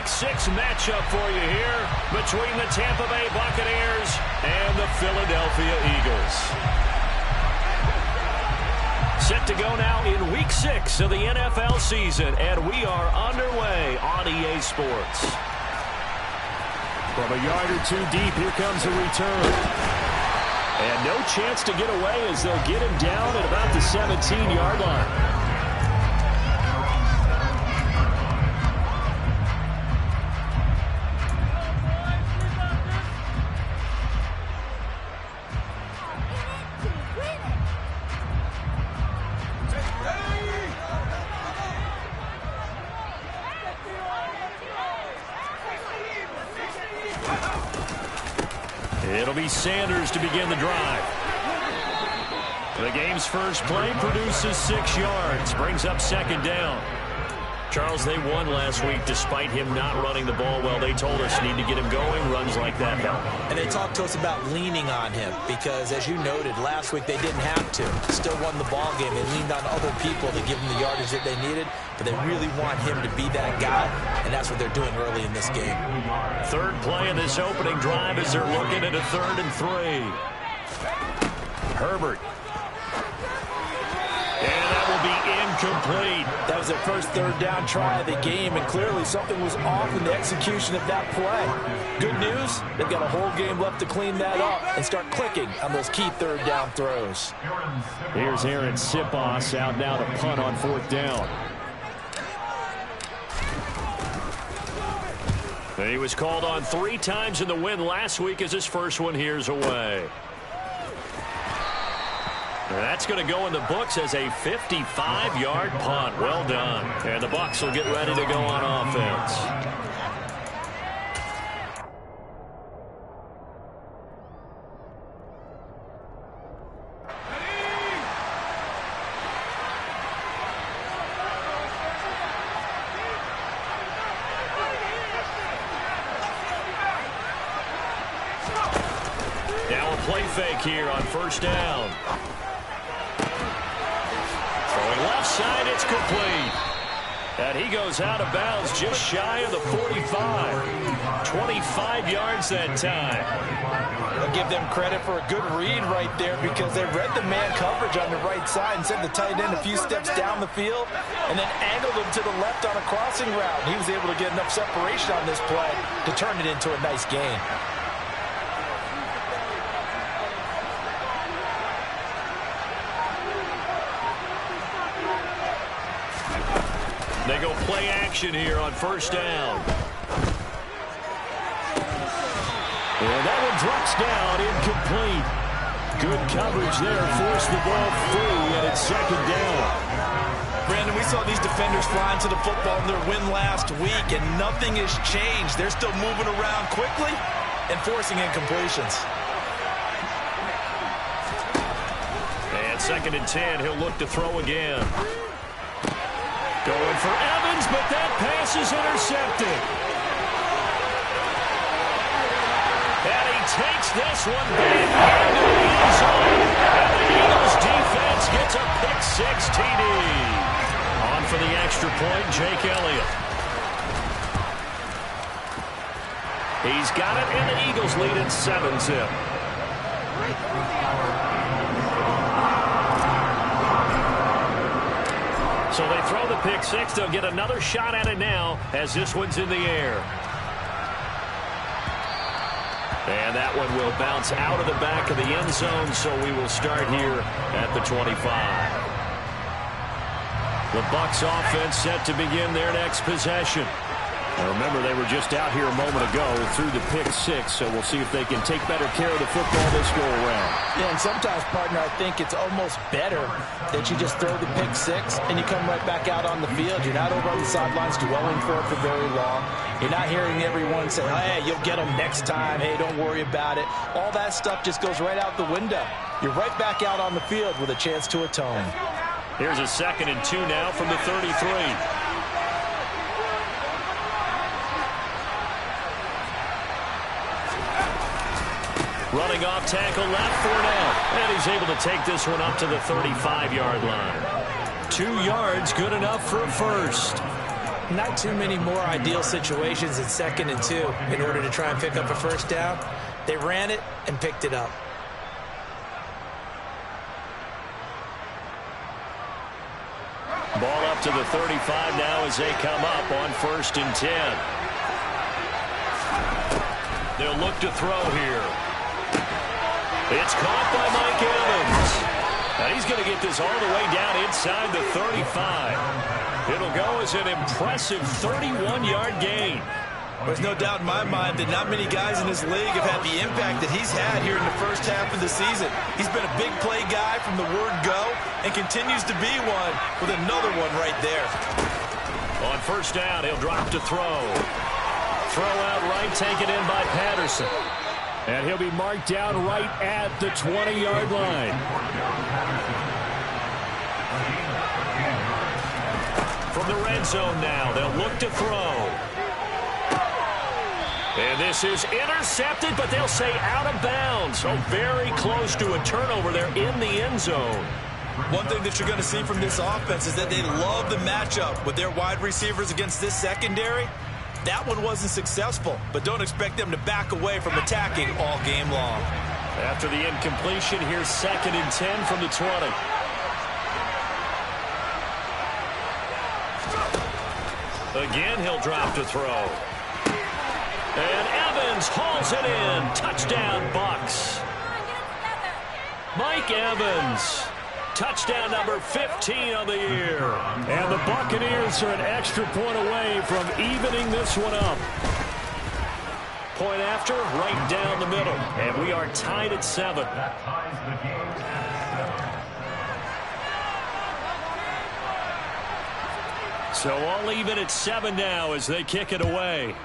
Week 6 matchup for you here between the Tampa Bay Buccaneers and the Philadelphia Eagles. Set to go now in Week 6 of the NFL season, and we are underway on EA Sports. From a yard or two deep, here comes a return. And no chance to get away as they'll get him down at about the 17-yard line. It'll be Sanders to begin the drive. The game's first play produces 6 yards, brings up second down. Charles, they won last week despite him not running the ball well. They told us need to get him going. Runs like that help. And they talked to us about leaning on him because, as you noted, last week they didn't have to. Still won the ball game. They leaned on other people to give them the yardage that they needed, but they really want him to be that guy, and that's what they're doing early in this game. Third play of this opening drive as they're looking at a 3rd and 3. Herbert. And that will be incomplete. That was their first 3rd down try of the game, and clearly something was off in the execution of that play. Good news, they've got a whole game left to clean that up and start clicking on those key 3rd down throws. Here's Aaron Sipos out now to punt on 4th down. He was called on 3 times in the win last week as his first one here's away. That's going to go in the books as a 55-yard punt. Well done. And the Bucks will get ready to go on offense. Now a play fake here on 1st down. Left side, it's complete. And he goes out of bounds just shy of the 45. 25 yards that time. I'll give them credit for a good read right there because they read the man coverage on the right side and sent the tight end a few steps down the field and then angled him to the left on a crossing route. And he was able to get enough separation on this play to turn it into a nice gain. They go play action here on 1st down. And that one drops down, incomplete. Good coverage there, forced the ball free, and it's 2nd down. Brandon, we saw these defenders flying to the football in their win last week, and nothing has changed. They're still moving around quickly and forcing incompletions. And 2nd and 10, he'll look to throw again. Going for Evans, but that pass is intercepted. And he takes this one back into the end zone. And the Eagles defense gets a pick-6 TD. On for the extra point, Jake Elliott. He's got it, and the Eagles lead at 7-zip. So they throw the pick-6. They'll get another shot at it now as this one's in the air. And that one will bounce out of the back of the end zone, so we will start here at the 25. The Bucks offense set to begin their next possession. Now remember, they were just out here a moment ago through the pick-6, so we'll see if they can take better care of the football this go-around. Yeah, and sometimes, partner, I think it's almost better that you just throw the pick-6 and you come right back out on the field. You're not over on the sidelines dwelling for it for very long. You're not hearing everyone say, hey, you'll get them next time. Hey, don't worry about it. All that stuff just goes right out the window. You're right back out on the field with a chance to atone. Here's a 2nd and 2 now from the 33. Running off tackle left, Fournette. And he's able to take this one up to the 35-yard line. 2 yards, good enough for a first. Not too many more ideal situations in 2nd and 2 in order to try and pick up a first down. They ran it and picked it up. Ball up to the 35 now as they come up on 1st and 10. They'll look to throw here. It's caught by Mike Evans. And he's going to get this all the way down inside the 35. It'll go as an impressive 31-yard gain. There's no doubt in my mind that not many guys in this league have had the impact that he's had here in the first half of the season. He's been a big play guy from the word go and continues to be one with another one right there. On 1st down, he'll drop to throw. Throw out right, taken in by Patterson. And he'll be marked down right at the 20-yard line. From the red zone now, they'll look to throw. And this is intercepted, but they'll say out of bounds. So very close to a turnover there in the end zone. One thing that you're going to see from this offense is that they love the matchup with their wide receivers against this secondary. That one wasn't successful, but don't expect them to back away from attacking all game long. After the incompletion, here's 2nd and 10 from the 20. Again, he'll drop to throw. And Evans hauls it in. Touchdown, Bucks. Mike Evans. Touchdown number 15 of the year. And the Buccaneers are an extra point away from evening this one up. Point after, right down the middle. And we are tied at 7. So all even at 7 now as they kick it away.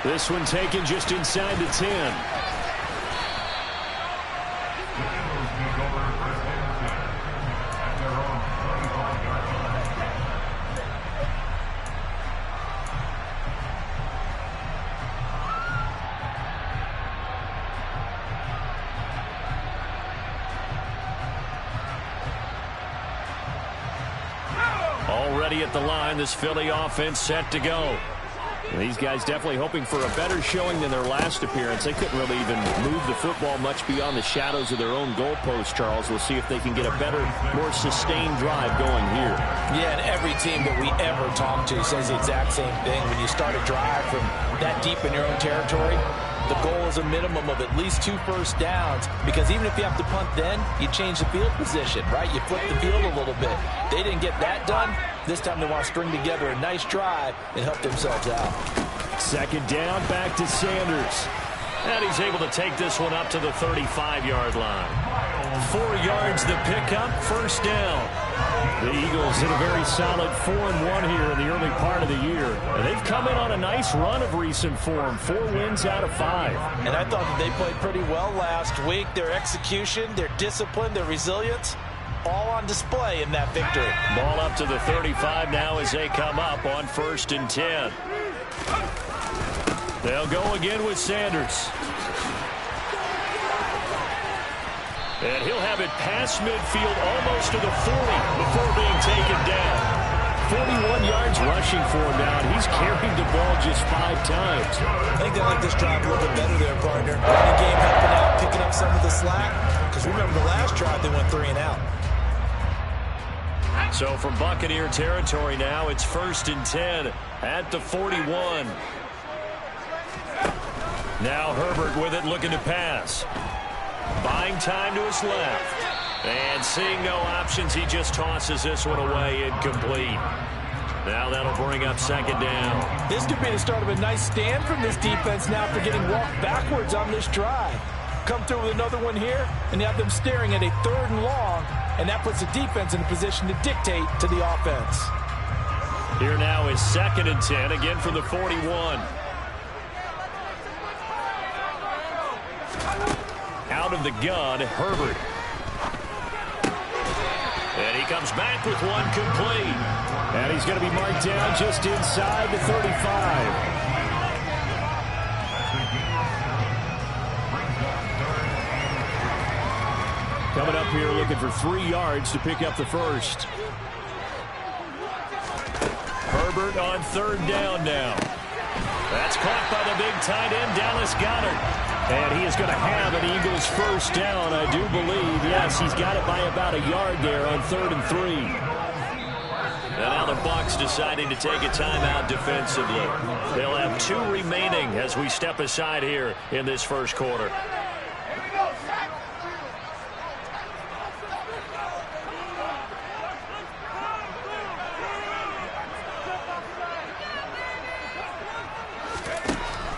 This one taken just inside the 10. Already at the line, this Philly offense set to go. And these guys definitely hoping for a better showing than their last appearance. They couldn't really even move the football much beyond the shadows of their own goalpost, Charles. We'll see if they can get a better, more sustained drive going here. Yeah, and every team that we ever talk to says the exact same thing. When you start a drive from that deep in your own territory, the goal is a minimum of at least 2 first downs, because even if you have to punt then, you change the field position, right? You flip the field a little bit. They didn't get that done. This time they want to string together a nice drive and help themselves out. 2nd down, back to Sanders. And he's able to take this one up to the 35-yard line. 4 yards the pickup, 1st down. The Eagles hit a very solid 4-1 here in the early part of the year. And they've come in on a nice run of recent form. 4 wins out of 5. And I thought that they played pretty well last week. Their execution, their discipline, their resilience, all on display in that victory. Ball up to the 35 now as they come up on 1st and 10. They'll go again with Sanders. And he'll have it past midfield almost to the 40 before being taken down. 41 yards rushing for him now, and he's carried the ball just 5 times. I think they like this drive a little bit better there, partner. The game helping out, picking up some of the slack. Because remember, the last drive they went 3 and out. So from Buccaneer territory now, it's 1st and 10 at the 41. Now Herbert with it, looking to pass. Buying time to his left. And seeing no options, he just tosses this one away, incomplete. Now that'll bring up 2nd down. This could be the start of a nice stand from this defense now after getting walked backwards on this drive. Come through with another one here, and you have them staring at a 3rd and long, and that puts the defense in a position to dictate to the offense. Here now is 2nd and 10, again from the 41. Out of the gun, Herbert. And he comes back with one complete. And he's going to be marked down just inside the 35. Coming up here looking for 3 yards to pick up the first. Herbert on 3rd down now. That's caught by the big tight end, Dallas Goedert. And he is going to have an Eagles 1st down, I do believe. Yes, he's got it by about a yard there on 3rd and 3. And now the Bucks deciding to take a timeout defensively. They'll have 2 remaining as we step aside here in this first quarter.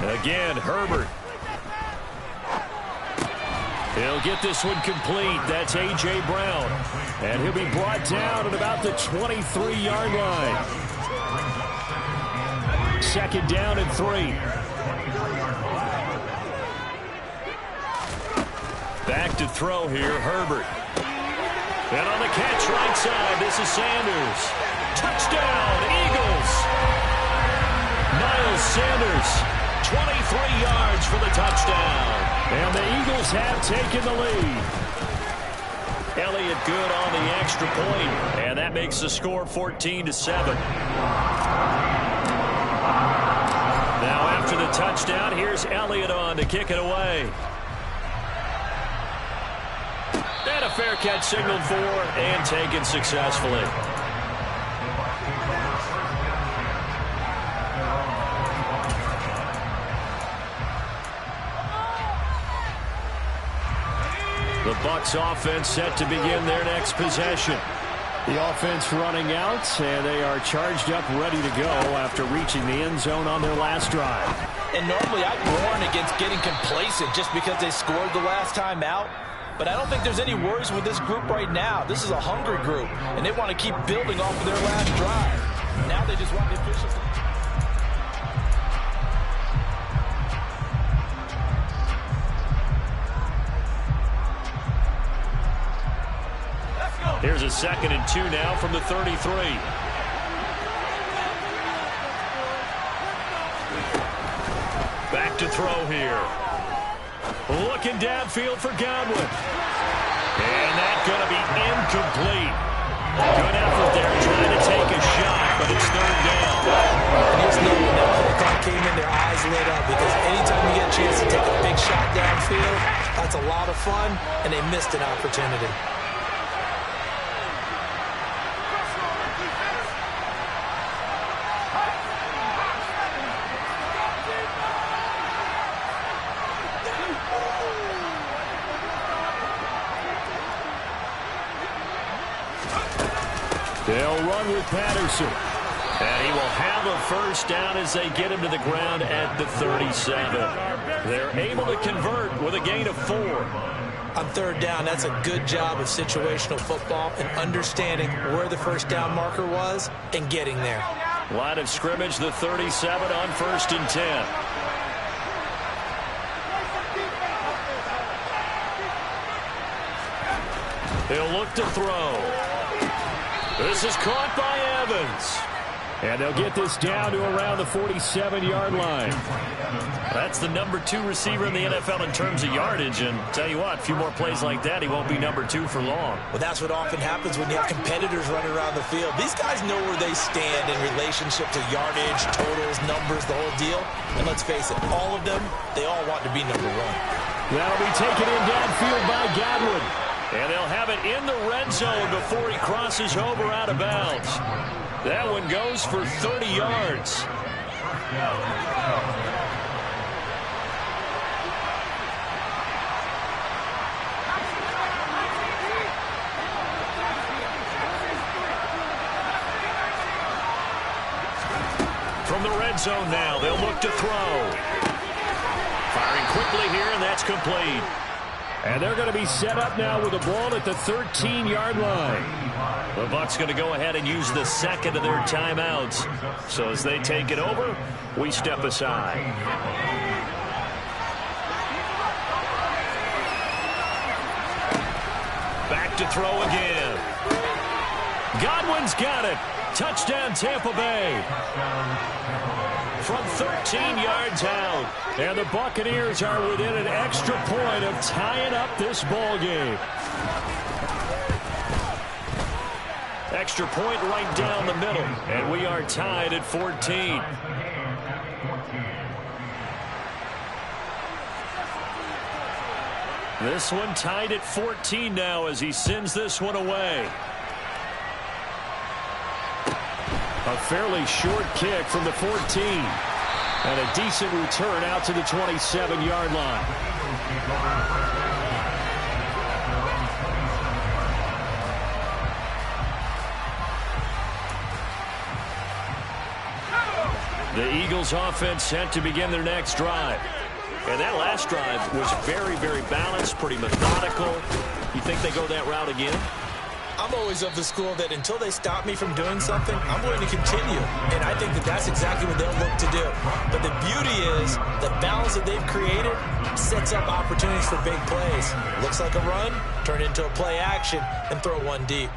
Again, Herbert. He'll get this one complete. That's A.J. Brown. And he'll be brought down at about the 23-yard line. 2nd down and 3. Back to throw here, Herbert. And on the catch right side, this is Sanders. Touchdown, Eagles! Miles Sanders, 23 yards for the touchdown. And the Eagles have taken the lead. Elliott good on the extra point, and that makes the score 14-7. Now after the touchdown, here's Elliott on to kick it away. And a fair catch signaled for and taken successfully. The Bucks offense set to begin their next possession. The offense running out, and they are charged up, ready to go after reaching the end zone on their last drive. And normally I'd warn against getting complacent just because they scored the last time out. But I don't think there's any worries with this group right now. This is a hungry group, and they want to keep building off of their last drive. Now they just want the officials to... Here's a 2nd and 2 now from the 33. Back to throw here. Looking downfield for Godwin. And that's going to be incomplete. Good effort there trying to take a shot, but it's 3rd down. Just know when that play clock came in, their eyes lit up because anytime you get a chance to take a big shot downfield, that's a lot of fun, and they missed an opportunity. They'll run with Patterson. And he will have a 1st down as they get him to the ground at the 37. They're able to convert with a gain of 4. On 3rd down, that's a good job of situational football and understanding where the 1st down marker was and getting there. Line of scrimmage, the 37 on 1st and 10. He'll look to throw. This is caught by Evans. And they'll get this down to around the 47-yard line. That's the number 2 receiver in the NFL in terms of yardage. And tell you what, a few more plays like that, he won't be number 2 for long. Well, that's what often happens when you have competitors running around the field. These guys know where they stand in relationship to yardage, totals, numbers, the whole deal. And let's face it, all of them, they all want to be number 1. That'll be taken in downfield by Godwin. And they'll have it in the red zone before he crosses over out of bounds. That one goes for 30 yards. From the red zone now, they'll look to throw. Firing quickly here, and that's complete. And they're going to be set up now with the ball at the 13-yard line. The Bucks going to go ahead and use the 2nd of their timeouts. So as they take it over, we step aside. Back to throw again. Godwin's got it. Touchdown, Tampa Bay. From 13 yards out. And the Buccaneers are within an extra point of tying up this ball game. extra point right down the middle. And we are tied at 14. This one tied at 14 now as he sends this one away. A fairly short kick from the 14. And a decent return out to the 27-yard line. The Eagles offense set to begin their next drive. And that last drive was very, very balanced, pretty methodical. You think they go that route again? I'm always of the school that until they stop me from doing something, I'm going to continue. And I think that that's exactly what they'll look to do. But the beauty is the balance that they've created sets up opportunities for big plays. Looks like a run, turn into a play action, and throw one deep.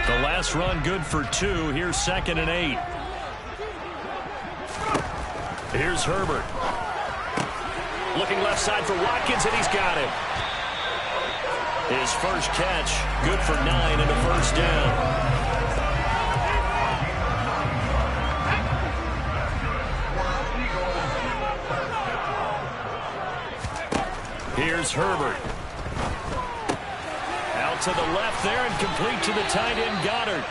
The last run good for 2. Here's 2nd and 8. Here's Herbert. Looking left side for Watkins, and he's got him. His first catch, good for 9 and a first down. Here's Herbert. Out to the left there and complete to the tight end Goddard.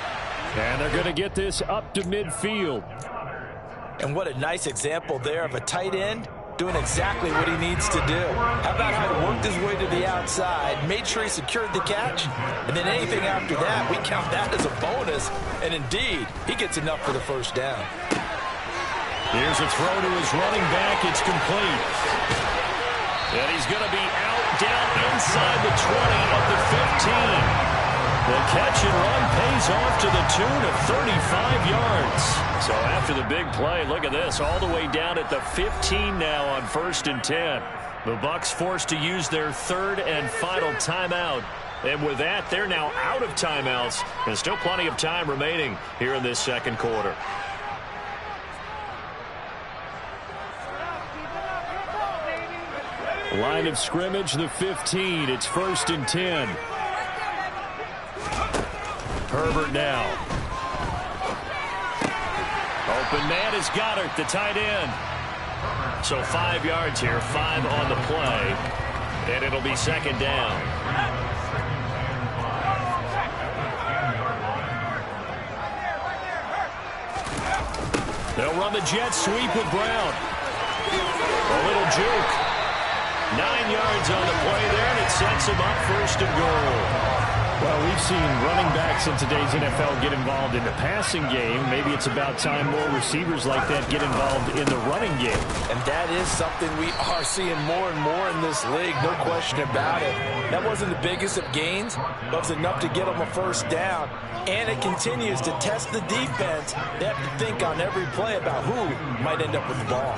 And they're going to get this up to midfield. And what a nice example there of a tight end doing exactly what he needs to do. How about how he worked his way to the outside, made sure he secured the catch, and then anything after that, we count that as a bonus. And indeed, he gets enough for the first down. Here's a throw to his running back. It's complete. And he's going to be out down inside the 20 of the 15. The catch and run pays off to the tune of 35 yards. So after the big play, look at this, all the way down at the 15 now on 1st and 10. The Bucks forced to use their 3rd and final timeout. And with that, they're now out of timeouts. And still plenty of time remaining here in this second quarter. Line of scrimmage, the 15. It's 1st and 10. Herbert now. Open man is Goddard, the tight end. So 5 yards here, 5 on the play. And it'll be 2nd down. They'll run the jet sweep with Brown. A little juke. 9 yards on the play there, and it sets him up 1st and goal. Well, we've seen running backs in today's NFL get involved in the passing game. Maybe it's about time more receivers like that get involved in the running game. And that is something we are seeing more and more in this league, no question about it. That wasn't the biggest of gains, but it was enough to get them a first down. And it continues to test the defense. They have to think on every play about who might end up with the ball.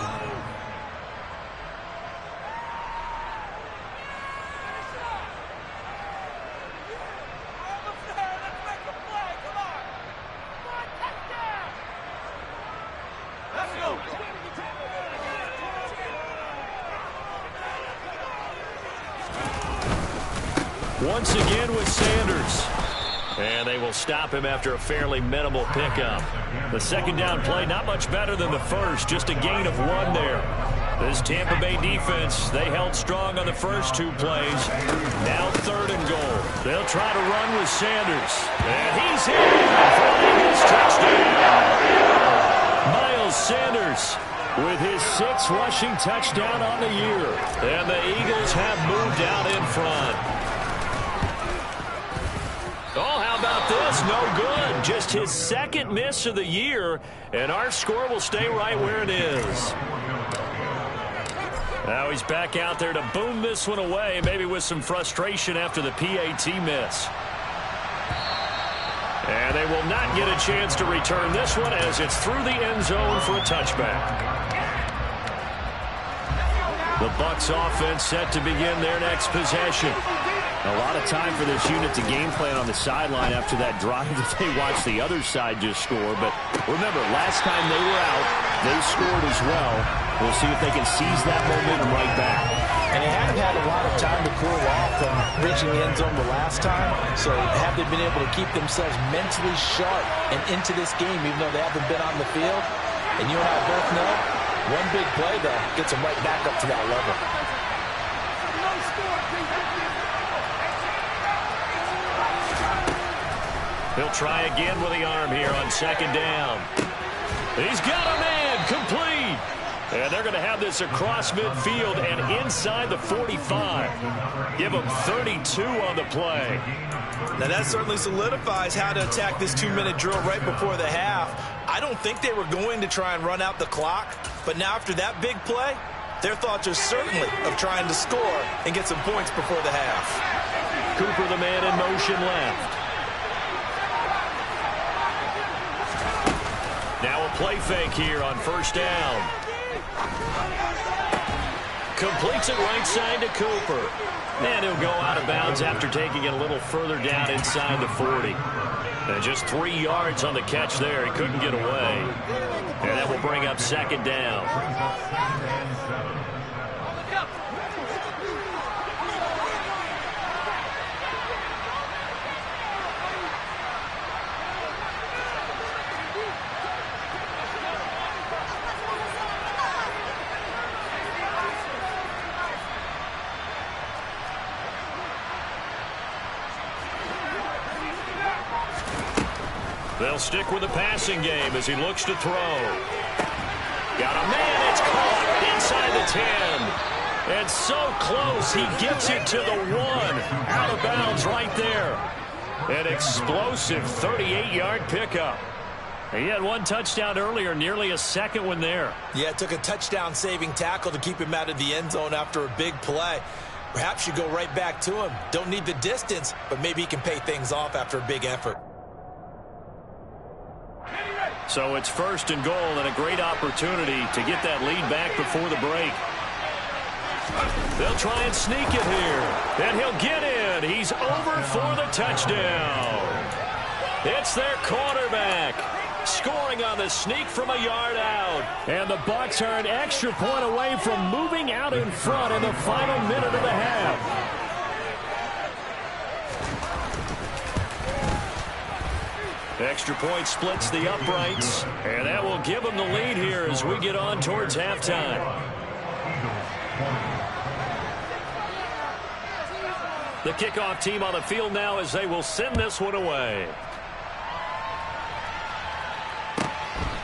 Once again with Sanders. And they will stop him after a fairly minimal pickup. The 2nd down play, not much better than the first, just a gain of 1 there. This Tampa Bay defense, they held strong on the first 2 plays. Now 3rd and goal. They'll try to run with Sanders. And he's in for his touchdown. Miles Sanders with his 6th rushing touchdown on the year. And the Eagles have moved out in front. Oh, how about this? No good. Just his 2nd miss of the year, and our score will stay right where it is. Now he's back out there to boom this one away, maybe with some frustration after the PAT miss. And they will not get a chance to return this one as it's through the end zone for a touchback. The Bucks offense set to begin their next possession. A lot of time for this unit to game plan on the sideline after that drive that they watched the other side just score. But remember, last time they were out, they scored as well. We'll see if they can seize that momentum right back. And they haven't had a lot of time to cool off from reaching the end zone the last time. So have they been able to keep themselves mentally sharp and into this game, even though they haven't been on the field? And you and I both know, one big play, though, gets them right back up to that level. He'll try again with the arm here on second down. He's got a man, complete. And they're going to have this across midfield and inside the 45. Give them 32 on the play. Now that certainly solidifies how to attack this 2-minute drill right before the half. I don't think they were going to try and run out the clock, but now after that big play, their thoughts are certainly of trying to score and get some points before the half. Cooper, the man in motion left. Now a play fake here on first down. Completes it right side to Cooper. And he'll go out of bounds after taking it a little further down inside the 40. And just 3 yards on the catch there. He couldn't get away. And that will bring up second down. They'll stick with the passing game as he looks to throw. Got a man, it's caught inside the 10. And so close, he gets it to the 1. Out of bounds right there. An explosive 38-yard pickup. He had one touchdown earlier, nearly a second one there. Yeah, it took a touchdown-saving tackle to keep him out of the end zone after a big play. Perhaps you go right back to him. Don't need the distance, but maybe he can pay things off after a big effort. So it's first and goal and a great opportunity to get that lead back before the break. They'll try and sneak it here. And he'll get in. He's over for the touchdown. It's their quarterback scoring on the sneak from a yard out. And the Bucks are an extra point away from moving out in front in the final minute of the half. Extra point splits the uprights, and that will give them the lead here as we get on towards halftime. The kickoff team on the field now as they will send this one away.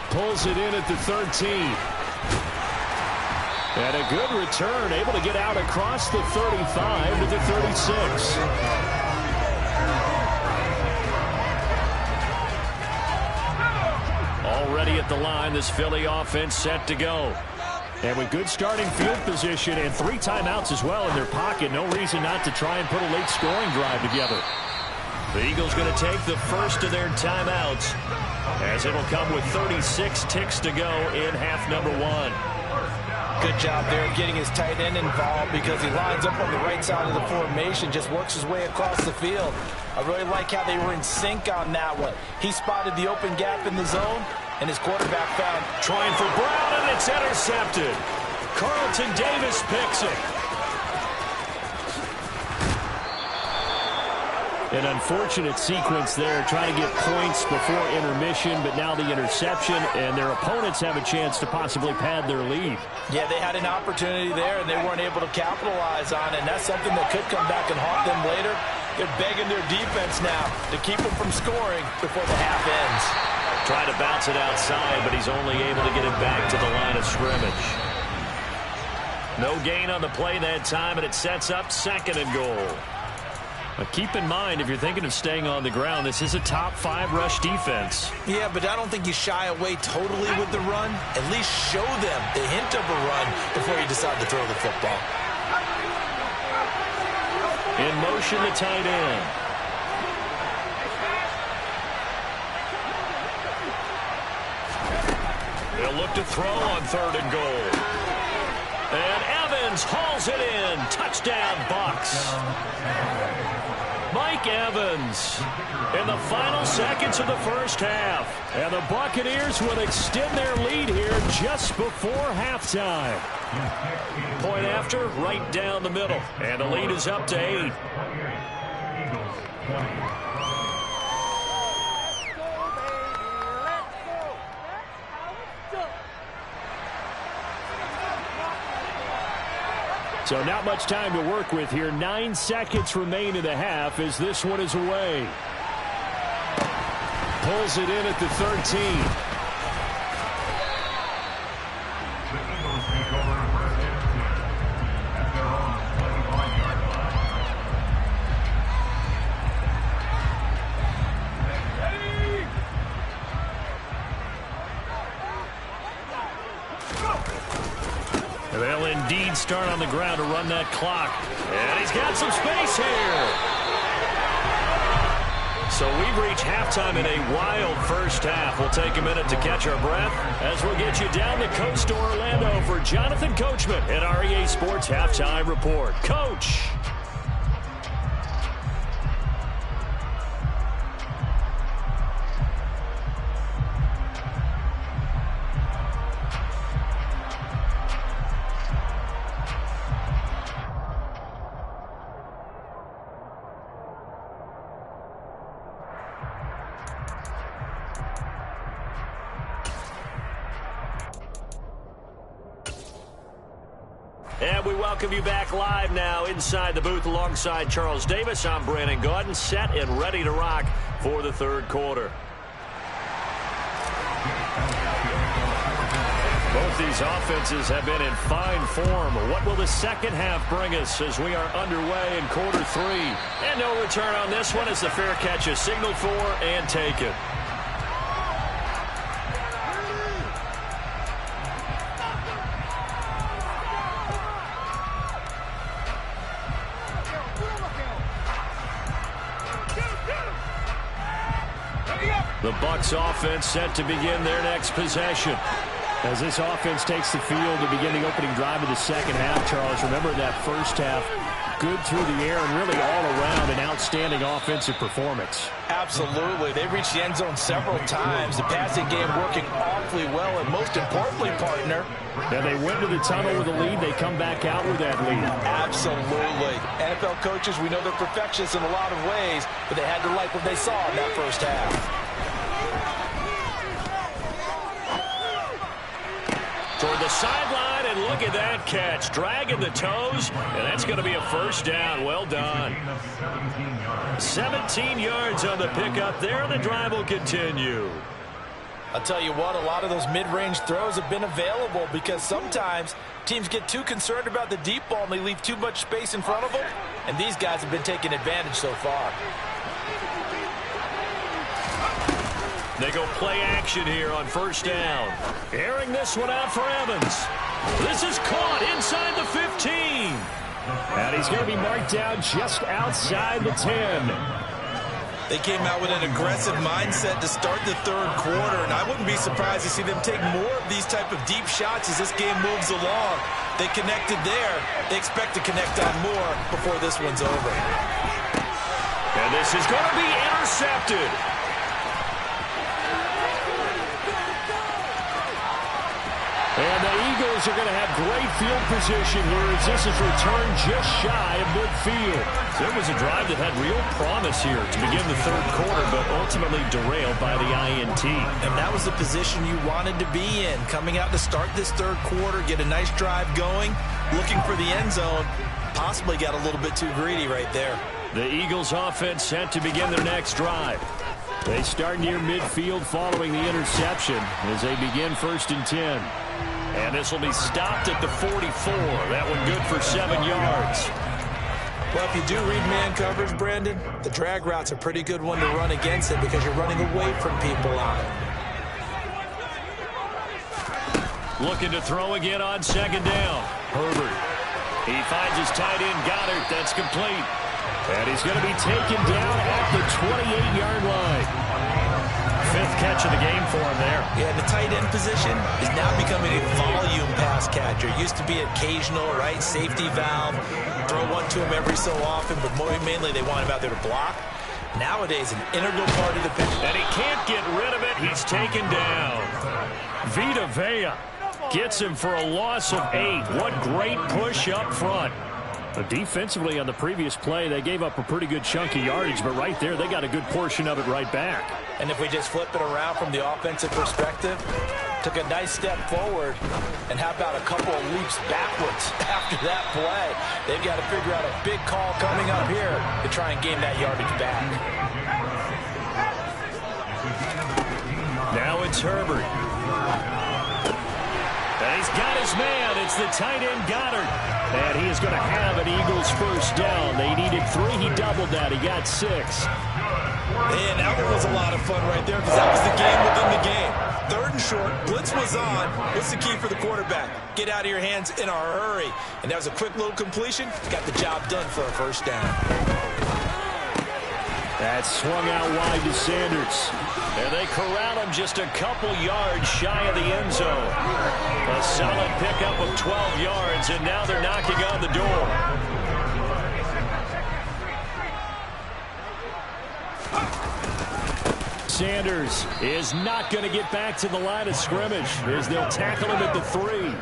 Pulls it in at the 13. And a good return, able to get out across the 35 to the 36. Already at the line, this Philly offense set to go. And with good starting field position and 3 timeouts as well in their pocket, no reason not to try and put a late scoring drive together. The Eagles going to take the first of their timeouts as it'll come with 36 ticks to go in half number 1. Good job there getting his tight end involved because he lines up on the right side of the formation, just works his way across the field. I really like how they were in sync on that one. He spotted the open gap in the zone, and his quarterback found. Trying for Brown, and it's intercepted. Carlton Davis picks it. An unfortunate sequence there, trying to get points before intermission, but now the interception, and their opponents have a chance to possibly pad their lead. Yeah, they had an opportunity there, and they weren't able to capitalize on it, and that's something that could come back and haunt them later. They're begging their defense now to keep them from scoring before the half ends. Trying to bounce it outside, but he's only able to get it back to the line of scrimmage. No gain on the play that time, and it sets up second and goal. But keep in mind, if you're thinking of staying on the ground, this is a top 5 rush defense. Yeah, but I don't think you shy away totally with the run. At least show them the hint of a run before you decide to throw the football. In motion, the tight end. They'll look to throw on third and goal. And Evans hauls it in. Touchdown, Bucks. Mike Evans in the final seconds of the first half. And the Buccaneers will extend their lead here just before halftime. Point after, right down the middle. And the lead is up to 8. So not much time to work with here. 9 seconds remain in the half as this one is away. Pulls it in at the 13. They'll indeed start on the ground to run that clock. And he's got some space here. So we've reached halftime in a wild first half. We'll take a minute to catch our breath as we'll get you down the coast to Orlando for Jonathan Coachman at our EA Sports Halftime Report. Coach. And we welcome you back live now inside the booth alongside Charles Davis. I'm Brandon Gaudin, set and ready to rock for the third quarter. Both these offenses have been in fine form. What will the second half bring us as we are underway in quarter 3? And no return on this one as the fair catch is signaled for and taken. The Bucks offense set to begin their next possession. As this offense takes the field to begin the opening drive of the second half, Charles, remember that first half, good through the air and really all around an outstanding offensive performance. Absolutely. They reached the end zone several times. The passing game working awfully well, and most importantly, partner. Now they went to the tunnel with a lead. They come back out with that lead. Absolutely. NFL coaches, we know they're perfectionists in a lot of ways, but they had to like what they saw in that first half. Toward the sideline, and look at that catch. Dragging the toes, and that's going to be a first down. Well done. 17 yards on the pickup there, and the drive will continue. I'll tell you what, a lot of those mid-range throws have been available because sometimes teams get too concerned about the deep ball and they leave too much space in front of them, and these guys have been taking advantage so far. They go play action here on first down. Airing this one out for Evans. This is caught inside the 15. And he's going to be marked down just outside the 10. They came out with an aggressive mindset to start the third quarter, and I wouldn't be surprised to see them take more of these type of deep shots as this game moves along. They connected there. They expect to connect on more before this one's over. And this is going to be intercepted. And the Eagles are going to have great field position here as this is returned just shy of midfield. There was a drive that had real promise here to begin the third quarter, but ultimately derailed by the INT. And that was the position you wanted to be in. Coming out to start this third quarter, get a nice drive going, looking for the end zone. Possibly got a little bit too greedy right there. The Eagles offense set to begin their next drive. They start near midfield following the interception as they begin 1st and 10. And this will be stopped at the 44. That one good for 7 yards. Well, if you do read man coverage, Brandon, the drag route's a pretty good one to run against it because you're running away from people on it. Looking to throw again on 2nd down. Herbert. He finds his tight end, Goddard. That's complete. And he's going to be taken down at the 28-yard line. 5th catch much of the game for him there. Yeah, and the tight end position is now becoming a volume pass catcher. It used to be occasional, right? Safety valve. Throw one to him every so often, but mainly they want him out there to block. Nowadays, an integral part of the pitch. And he can't get rid of it. He's taken down. Vita Vea gets him for a loss of 8. What great push up front. Defensively on the previous play, they gave up a pretty good chunk of yardage, but right there, they got a good portion of it right back. And if we just flip it around from the offensive perspective, took a nice step forward, and how about a couple of leaps backwards after that play? They've got to figure out a big call coming up here to try and gain that yardage back. Now it's Herbert. And he's got his man. It's the tight end Goddard. And he is going to have an Eagles first down. They needed 3. He doubled that. He got 6. And that one was a lot of fun right there because that was the game within the game. 3rd and short. Blitz was on. What's the key for the quarterback? Get out of your hands in a hurry. And that was a quick little completion. Got the job done for a first down. That swung out wide to Sanders. And they corral him just a couple yards shy of the end zone. A solid pickup of 12 yards, and now they're knocking on the door. Sanders is not going to get back to the line of scrimmage as they'll tackle him at the 3.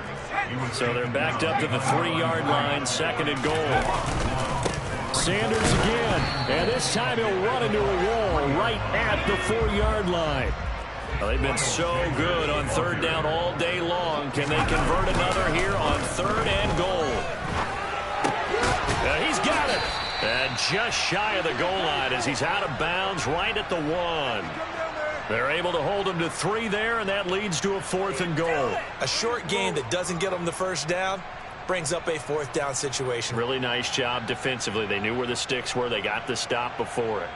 So they're backed up to the 3-yard line, 2nd and goal. Sanders again, and this time he'll run into a wall right at the 4-yard line. Well, they've been so good on 3rd down all day long. Can they convert another here on 3rd and goal? He's got it. And just shy of the goal line as he's out of bounds right at the 1. They're able to hold him to 3 there, and that leads to a 4th and goal. A short gain that doesn't get them the first down brings up a 4th down situation. Really nice job defensively. They knew where the sticks were. They got the stop before it.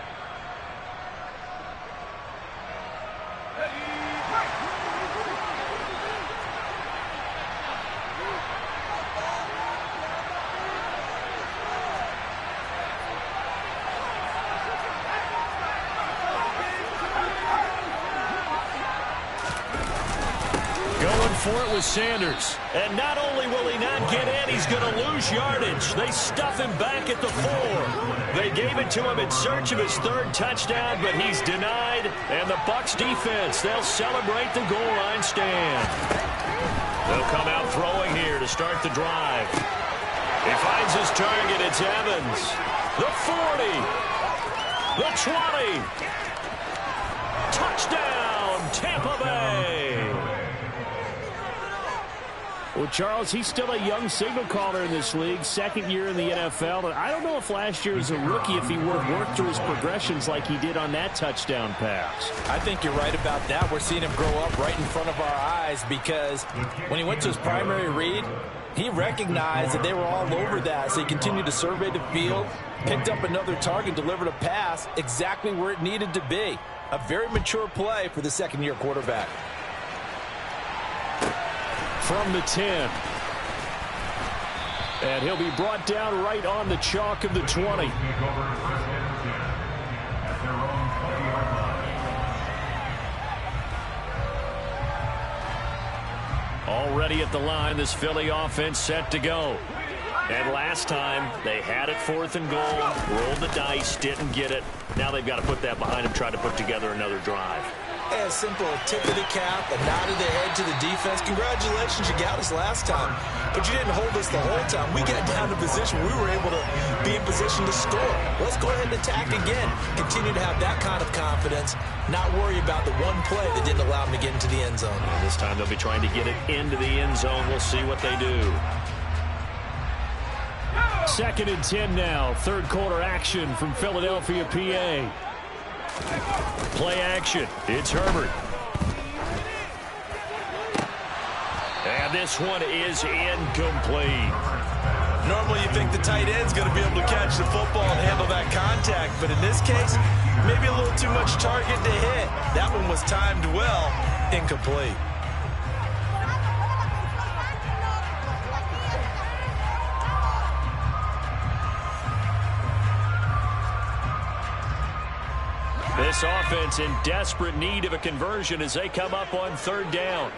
For it was Sanders. And not only will he not get in, he's going to lose yardage. They stuff him back at the 4. They gave it to him in search of his 3rd touchdown, but he's denied. And the Bucks defense, they'll celebrate the goal line stand. They'll come out throwing here to start the drive. He finds his target. It's Evans. The 40. The 20. Touchdown, Tampa Bay. Well, Charles, he's still a young signal caller in this league, 2nd year in the NFL. And I don't know if last year as a rookie, if he would have worked through his progressions like he did on that touchdown pass. I think you're right about that. We're seeing him grow up right in front of our eyes because when he went to his primary read, he recognized that they were all over that. So he continued to survey the field, picked up another target, delivered a pass exactly where it needed to be. A very mature play for the 2nd-year quarterback. From the 10. And he'll be brought down right on the chalk of the 20. Already at the line, this Philly offense set to go. And last time, they had it 4th and goal, rolled the dice, didn't get it. Now they've got to put that behind them, try to put together another drive. As simple, a tip of the cap, a nod of the head to the defense. Congratulations, you got us last time. But you didn't hold us the whole time. We got down to position. We were able to be in position to score. Let's go ahead and attack again. Continue to have that kind of confidence. Not worry about the one play that didn't allow them to get into the end zone. And this time they'll be trying to get it into the end zone. We'll see what they do. 2nd and 10 now. 3rd quarter action from Philadelphia, PA. Play action. It's Herbert. And this one is incomplete. Normally you think the tight end's going to be able to catch the football and handle that contact, but in this case, maybe a little too much target to hit. That one was timed well. Incomplete. This This offense in desperate need of a conversion as they come up on third down.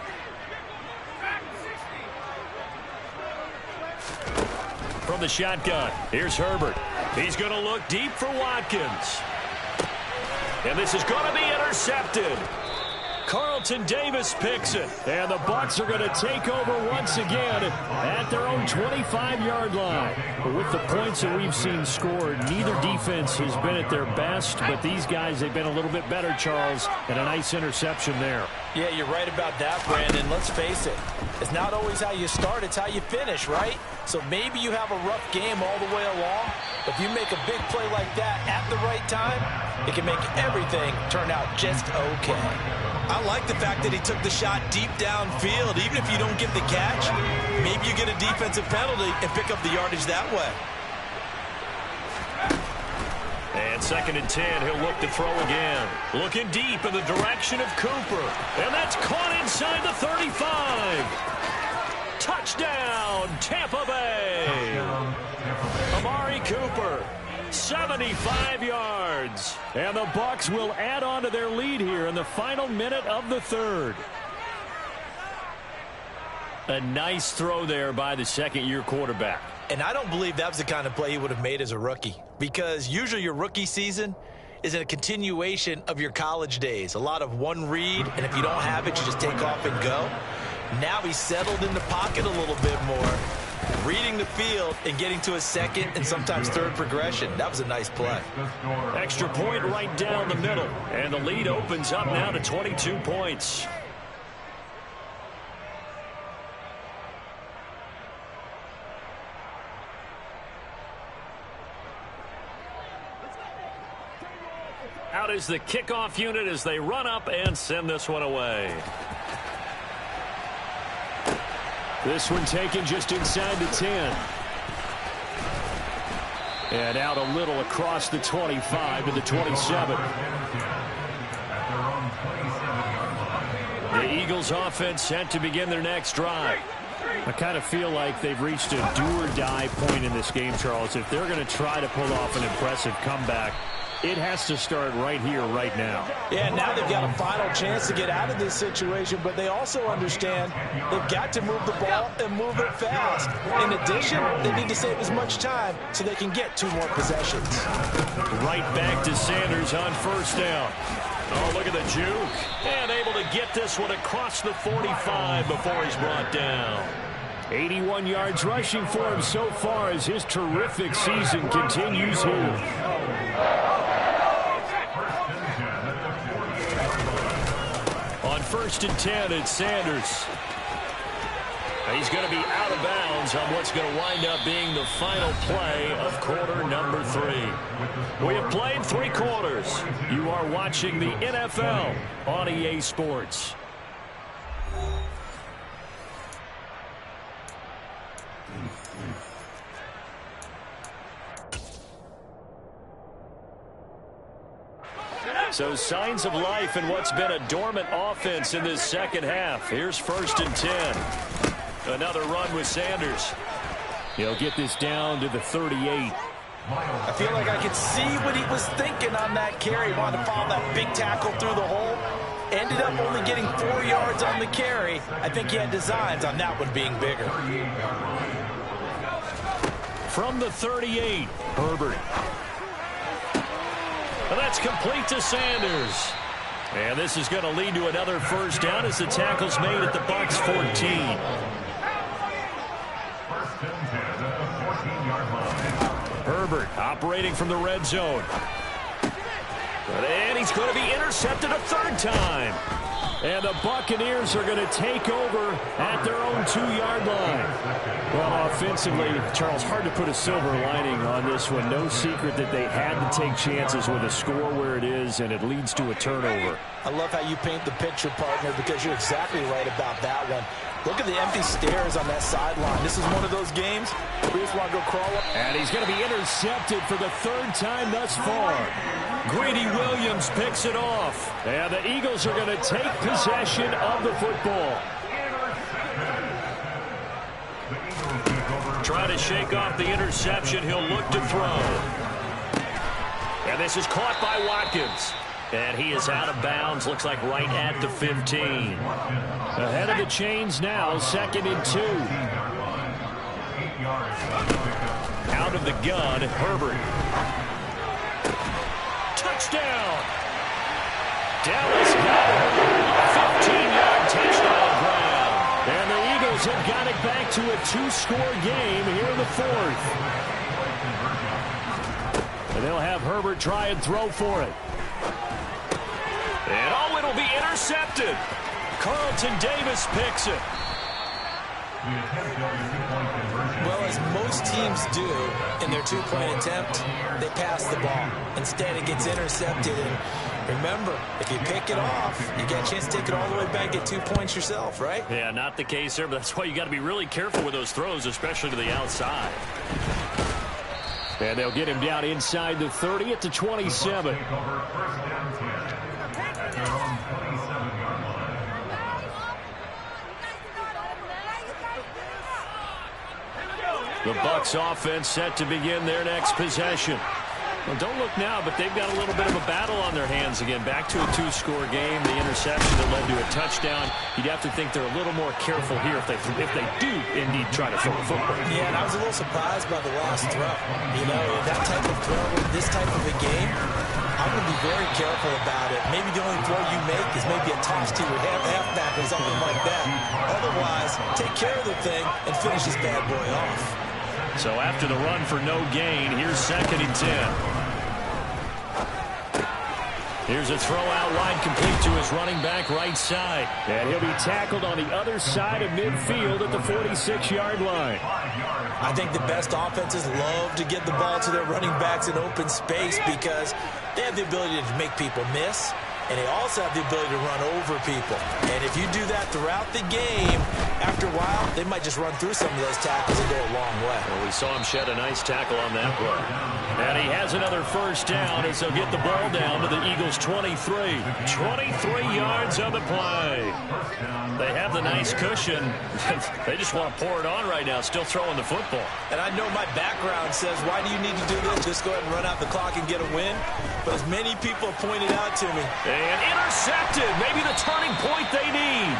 From the shotgun, here's Herbert. He's going to look deep for Watkins. And this is going to be intercepted. Carlton Davis picks it. And the Bucks are going to take over once again at their own 25-yard line. But with the points that we've seen scored, neither defense has been at their best. But these guys, they've been a little bit better, Charles. And a nice interception there. Yeah, you're right about that, Brandon. Let's face it. It's not always how you start, it's how you finish, right? So maybe you have a rough game all the way along. But if you make a big play like that at the right time, it can make everything turn out just okay. I like the fact that he took the shot deep downfield. Even if you don't get the catch, maybe you get a defensive penalty and pick up the yardage that way. And 2nd and 10, he'll look to throw again. Looking deep in the direction of Cooper. And that's caught inside the 35. Touchdown, Tampa Bay. Amari Cooper. 75 yards. And the Bucks will add on to their lead here in the final minute of the third. A nice throw there by the second-year quarterback. And I don't believe that was the kind of play he would have made as a rookie, because usually your rookie season is a continuation of your college days. A lot of one read, and if you don't have it, you just take off and go. Now he's settled in the pocket a little bit more, reading the field and getting to a second and sometimes third progression. That was a nice play. Extra point right down the middle. And the lead opens up now to 22 points. Out is the kickoff unit as they run up and send this one away. This one taken just inside the 10. And out a little across the 25 to the 27. The Eagles offense set to begin their next drive. I kind of feel like they've reached a do-or-die point in this game, Charles. If they're going to try to pull off an impressive comeback, it has to start right here, right now. Yeah, now they've got a final chance to get out of this situation, but they also understand they've got to move the ball and move it fast. In addition, they need to save as much time so they can get 2 more possessions. Right back to Sanders on first down. Oh, look at the juke. And able to get this one across the 45 before he's brought down. 81 yards rushing for him so far as his terrific season continues here. On 1st and 10, it's Sanders. He's going to be out of bounds on what's going to wind up being the final play of quarter number 3. We have played 3 quarters. You are watching the NFL on EA Sports. So signs of life in what's been a dormant offense in this second half. Here's 1st and 10. Another run with Sanders. He'll get this down to the 38. I feel like I could see what he was thinking on that carry. Wanted to follow that big tackle through the hole. Ended up only getting 4 yards on the carry. I think he had designs on that one being bigger. From the 38, Herbert. And that's complete to Sanders. And this is going to lead to another first down as the tackle's made at the Bucks 14. Herbert operating from the red zone. And he's going to be intercepted a 3rd time. And the Buccaneers are going to take over at their own 2-yard line. Well, offensively, Charles, hard to put a silver lining on this one. No secret that they had to take chances with a score where it is, and it leads to a turnover. I love how you paint the picture, partner, because you're exactly right about that one. Look at the empty stairs on that sideline. This is one of those games where you just want to go crawl up. And he's going to be intercepted for the 3rd time thus far. Greedy Williams picks it off. And the Eagles are going to take possession of the football. Trying to shake off the interception. He'll look to throw. And this is caught by Watkins. And he is out of bounds. Looks like right at the 15. Ahead of the chains now, 2nd and 2. Out of the gun, Herbert. Touchdown! Dallas got it. 15-yard touchdown ground. And the Eagles have got it back to a 2-score game here in the 4th. And they'll have Herbert try and throw for it. And oh, it'll be intercepted. Carlton Davis picks it. Well, as most teams do in their 2-point attempt, they pass the ball. Instead, it gets intercepted. And remember, if you pick it off, you get a chance to take it all the way back, get 2 points yourself, right? Yeah, not the case there, but that's why you got to be really careful with those throws, especially to the outside. And they'll get him down inside the 30 at the 27. The Bucks offense set to begin their next possession. Well, don't look now, but they've got a little bit of a battle on their hands again. Back to a 2-score game. The interception that led to a touchdown. You'd have to think they're a little more careful here if they do indeed try to throw the football. Yeah, and I was a little surprised by the last throw. You know, that type of throw, this type of a game, I'm going to be very careful about it. Maybe the only throw you make is maybe a toss to your halfback or something like that. Otherwise, take care of the thing and finish this bad boy off. So after the run for no gain, here's 2nd and 10. Here's a throw out wide, complete to his running back right side. And he'll be tackled on the other side of midfield at the 46-yard line. I think the best offenses love to get the ball to their running backs in open space because they have the ability to make people miss, and they also have the ability to run over people. And if you do that throughout the game, after a while, they might just run through some of those tackles and go a long way. Well, we saw him shed a nice tackle on that play. And he has another first down as they'll get the ball down to the Eagles' 23. 23 yards on the play. They have the nice cushion. They just want to pour it on right now, still throwing the football. And I know my background says, why do you need to do this? Just go ahead and run out the clock and get a win. But as many people have pointed out to me. And intercepted. Maybe the turning point they need.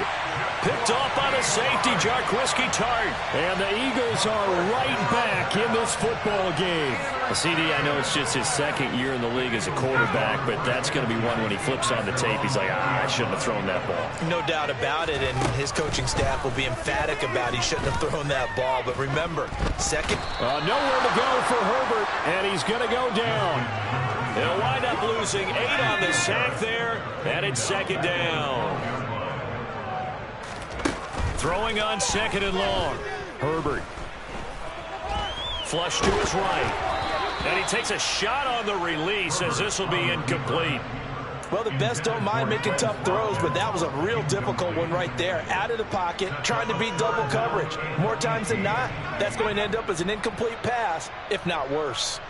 Picked off by the safety, Jarquiski Tart. And the Eagles are right back in this football game. CD, I know it's just his 2nd year in the league as a quarterback, but that's going to be one when he flips on the tape. He's like, I shouldn't have thrown that ball. No doubt about it, and his coaching staff will be emphatic about he shouldn't have thrown that ball. But remember, second. Nowhere to go for Herbert, and he's going to go down. They'll wind up losing 8 on the sack there, and it's 2nd down. Throwing on 2nd and long. Herbert. Flush to his right. And he takes a shot on the release as this will be incomplete. Well, the best don't mind making tough throws, but that was a real difficult one right there. Out of the pocket, trying to beat double coverage. More times than not, that's going to end up as an incomplete pass, if not worse.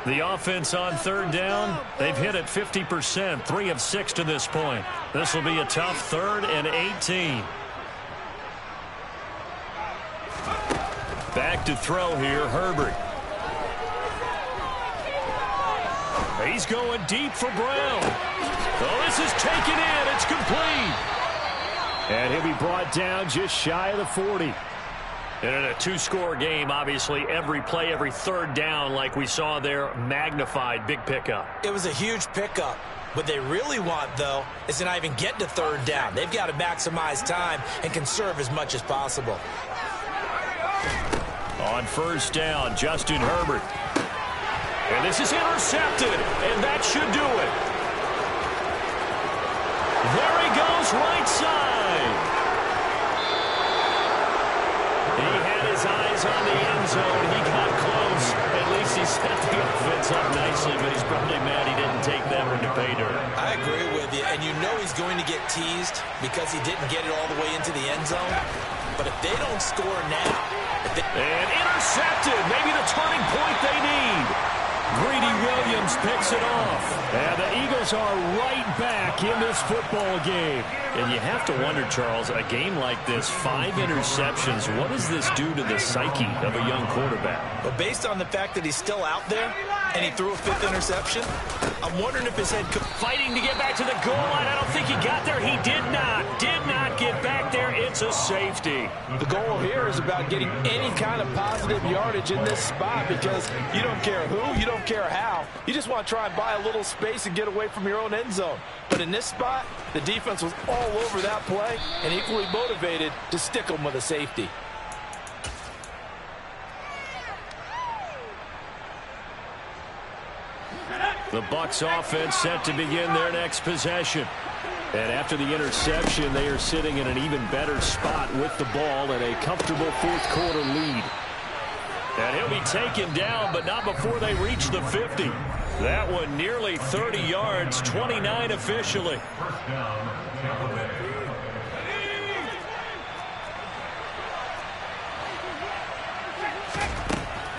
The offense on 3rd down, they've hit it 50%, 3 of 6 to this point. This will be a tough 3rd and 18. Back to throw here, Herbert. He's going deep for Brown. Oh, this is taken in. It's complete. And he'll be brought down just shy of the 40. And in a 2-score game, obviously, every play, every 3rd down, like we saw there, magnified, big pickup. It was a huge pickup. What they really want, though, is to not even get to 3rd down. They've got to maximize time and conserve as much as possible. On 1st down, Justin Herbert. And this is intercepted, and that should do it. There he goes, right side. He had his eyes on the end zone. He got close. At least he set the offense up nicely, but he's probably mad he didn't take that one to pay dirt. I agree with you, and you know he's going to get teased because he didn't get it all the way into the end zone. But if they don't score now... And intercepted. Maybe the turning point they need. Greedy Williams picks it off. And the Eagles are right back in this football game. And you have to wonder, Charles, a game like this, 5 interceptions, what does this do to the psyche of a young quarterback? But based on the fact that he's still out there and he threw a 5th interception, I'm wondering if his head could... Fighting to get back to the goal line. I don't think he got there. He did not get back there. It's a safety. The goal here is about getting any kind of positive yardage in this spot because you don't care who, you don't care how. You just want to try and buy a little space and get away from your own end zone. But in this spot, the defense was all over that play and equally motivated to stick them with a safety. The Bucks offense set to begin their next possession. And after the interception, they are sitting in an even better spot with the ball and a comfortable 4th quarter lead. And he'll be taken down, but not before they reach the 50. That one nearly 30 yards, 29 officially.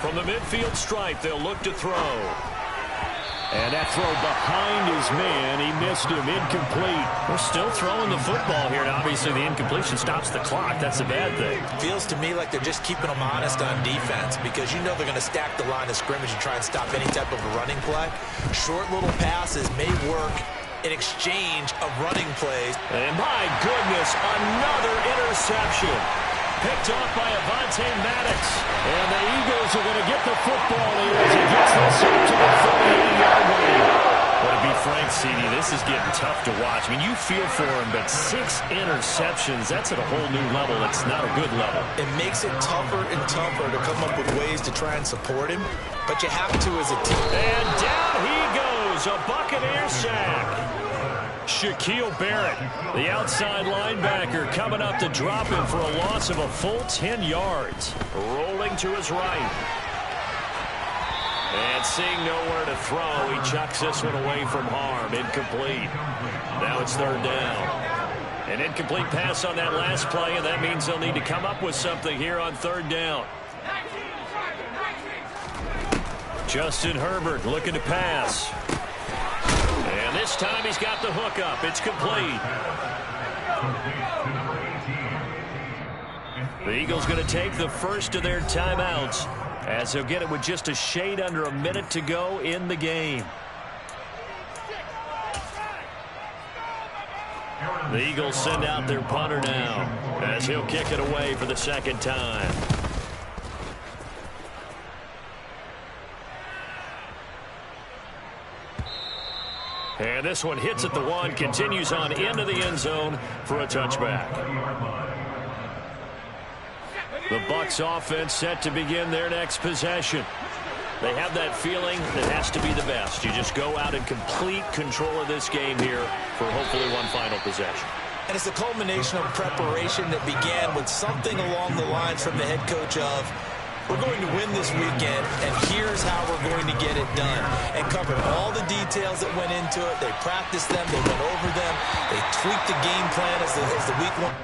From the midfield stripe, they'll look to throw. And that throw behind his man, he missed him, incomplete. We're still throwing the football here, and obviously the incompletion stops the clock. That's a bad thing. Feels to me like they're just keeping them honest on defense because you know they're going to stack the line of scrimmage and try and stop any type of a running play. Short little passes may work in exchange of running plays. And my goodness, another interception. Picked off by Avonte Maddox. And the Eagles are going to get the football here as he gets this up to the 38-yard line. But to be frank, CD, this is getting tough to watch. I mean, you feel for him, but 6 interceptions, that's at a whole new level. It's not a good level. It makes it tougher and tougher to come up with ways to try and support him, but you have to as a team. And down he goes, a Buccaneer sack. Shaquille Barrett, the outside linebacker, coming up to drop him for a loss of a full 10 yards. Rolling to his right. And seeing nowhere to throw, he chucks this one away from harm. Incomplete. Now it's 3rd down. An incomplete pass on that last play, and that means they'll need to come up with something here on 3rd down. Justin Herbert looking to pass. And this time he's got the hook up. It's complete. The Eagles going to take the first of their timeouts as they'll get it with just a shade under a minute to go in the game. The Eagles send out their punter now as he'll kick it away for the 2nd time. And this one hits at the 1, continues on into the end zone for a touchback. The Bucks offense set to begin their next possession. They have that feeling that has to be the best. You just go out in complete control of this game here for hopefully one final possession. And it's a culmination of preparation that began with something along the lines from the head coach of, we're going to win this weekend, and here's how we're going to get it done. And covered all the details that went into it. They practiced them. They went over them. They tweaked the game plan as the week went.